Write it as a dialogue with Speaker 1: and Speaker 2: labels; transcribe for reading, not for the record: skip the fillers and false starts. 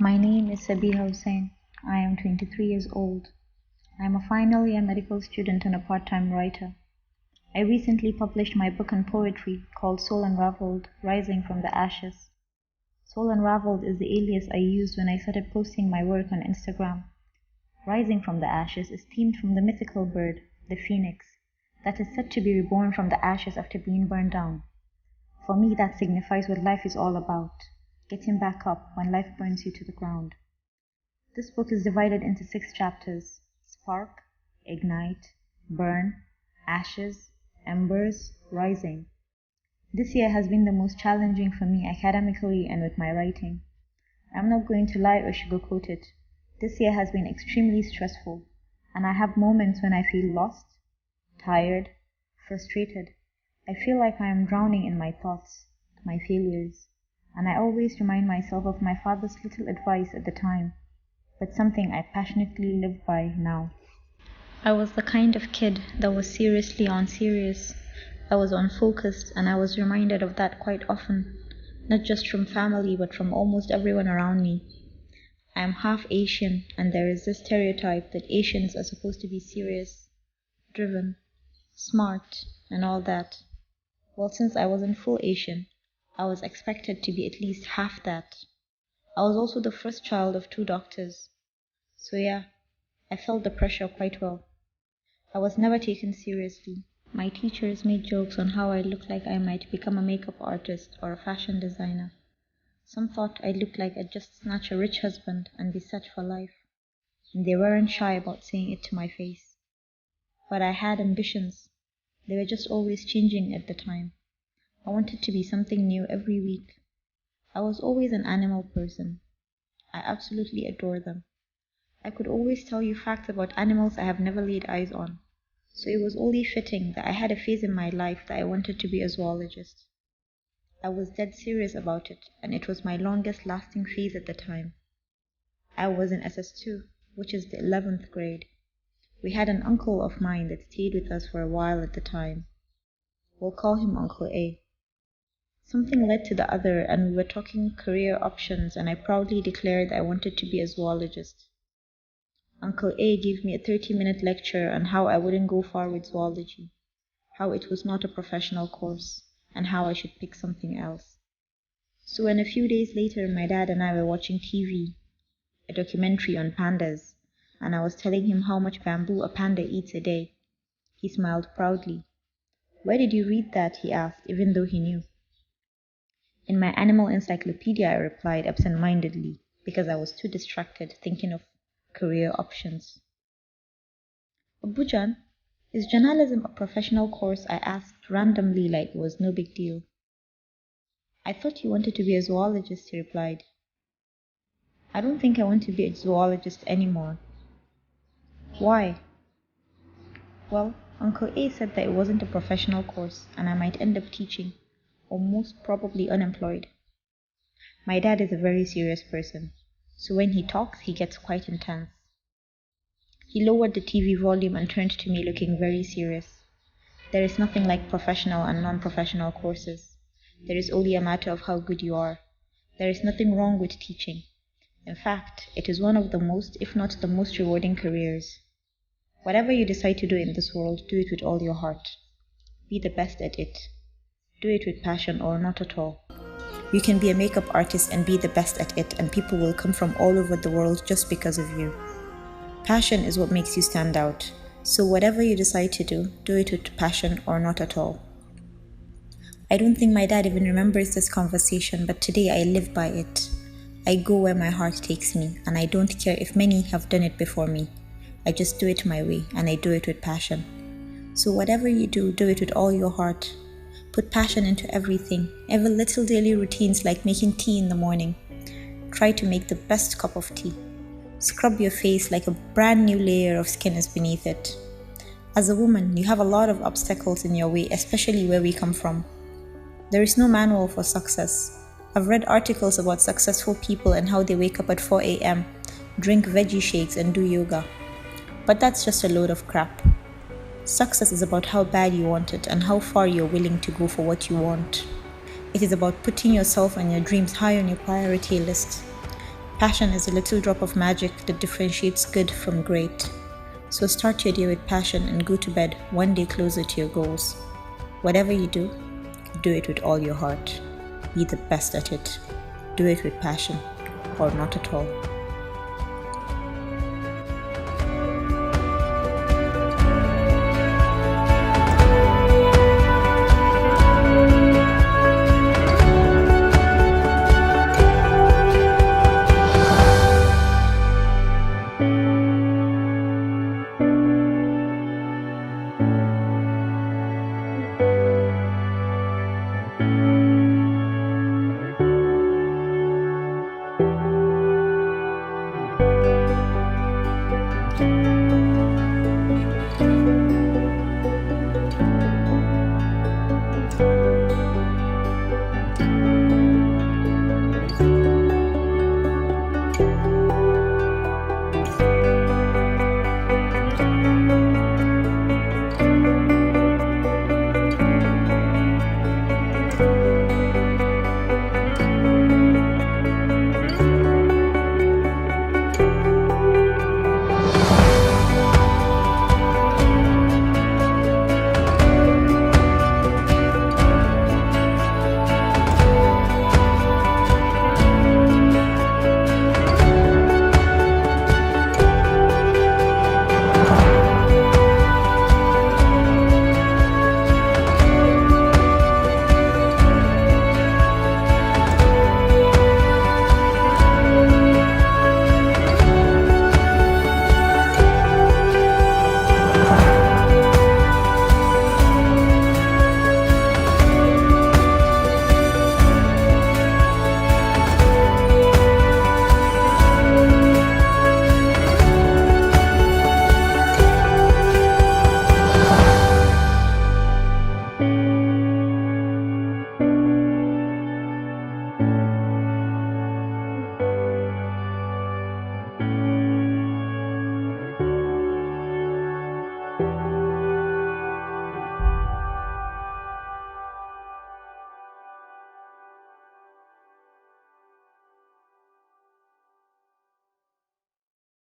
Speaker 1: My name is Sabeeha Hussain. I am 23 years old. I am a final year medical student and a part-time writer. I recently published my book on poetry called Soul Unraveled, Rising from the Ashes. Soul Unraveled is the alias I used when I started posting my work on Instagram. Rising from the Ashes is themed from the mythical bird, the phoenix, that is said to be reborn from the ashes after being burned down. For me, that signifies what life is all about, getting back up when life burns you to the ground. This book is divided into 6 chapters: Spark, Ignite, Burn, Ashes, Embers, Rising. This year has been the most challenging for me academically and with my writing. I'm not going to lie or sugarcoat it. This year has been extremely stressful, and I have moments when I feel lost, tired, frustrated. I feel like I am drowning in my thoughts, my failures, and I always remind myself of my father's little advice at the time, but something I passionately live by now. I was the kind of kid that was seriously unserious. I was unfocused, and I was reminded of that quite often, not just from family but from almost everyone around me. I am half Asian, and there is this stereotype that Asians are supposed to be serious, driven, smart, and all that. Well, since I wasn't full Asian, I was expected to be at least half that. I was also the first child of 2 doctors. So yeah, I felt the pressure quite well. I was never taken seriously. My teachers made jokes on how I looked like I might become a makeup artist or a fashion designer. Some thought I looked like I'd just snatch a rich husband and be set for life, and they weren't shy about saying it to my face. But I had ambitions. They were just always changing at the time. I wanted to be something new every week. I was always an animal person. I absolutely adore them. I could always tell you facts about animals I have never laid eyes on, so it was only fitting that I had a phase in my life that I wanted to be a zoologist. I was dead serious about it, and it was my longest lasting phase at the time. I was in SS2, which is the 11th grade. We had an uncle of mine that stayed with us for a while at the time. We'll call him Uncle A. Something led to the other, and we were talking career options, and I proudly declared I wanted to be a zoologist. Uncle A gave me a 30-minute lecture on how I wouldn't go far with zoology, how it was not a professional course, and how I should pick something else. So when a few days later my dad and I were watching TV, a documentary on pandas, and I was telling him how much bamboo a panda eats a day, he smiled proudly. "Where did you read that?" he asked, even though he knew. "In my animal encyclopedia," I replied absent-mindedly, because I was too distracted thinking of career options. "Abujan, is journalism a professional course?" I asked randomly like it was no big deal. "I thought you wanted to be a zoologist," he replied. "I don't think I want to be a zoologist anymore." "Why?" "Well, Uncle A said that it wasn't a professional course, and I might end up teaching, or most probably unemployed." My dad is a very serious person, so when he talks he gets quite intense. He lowered the TV volume and turned to me looking very serious. "There is nothing like professional and non-professional courses. There is only a matter of how good you are. There is nothing wrong with teaching. In fact, it is one of the most, if not the most rewarding careers. Whatever you decide to do in this world, do it with all your heart. Be the best at it. Do it with passion or not at all. You can be a makeup artist and be the best at it, and people will come from all over the world just because of you. Passion is what makes you stand out. So whatever you decide to do it with passion or not at all." I don't think my dad even remembers this conversation, but today I live by it. I go where my heart takes me, and I don't care if many have done it before me. I just do it my way, and I do it with passion. So whatever you do it with all your heart. Put passion into everything, even little daily routines like making tea in the morning. Try to make the best cup of tea. Scrub your face like a brand new layer of skin is beneath it. As a woman, you have a lot of obstacles in your way, especially where we come from. There is no manual for success. I've read articles about successful people and how they wake up at 4 a.m., drink veggie shakes, and do yoga. But that's just a load of crap. Success is about how bad you want it and how far you're willing to go for what you want. It is about putting yourself and your dreams high on your priority list.
Speaker 2: Passion is a little drop of magic that differentiates good from great. So start your day with passion and go to bed one day closer to your goals. Whatever you do it with all your heart. Be the best at it. Do it with passion, or not at all.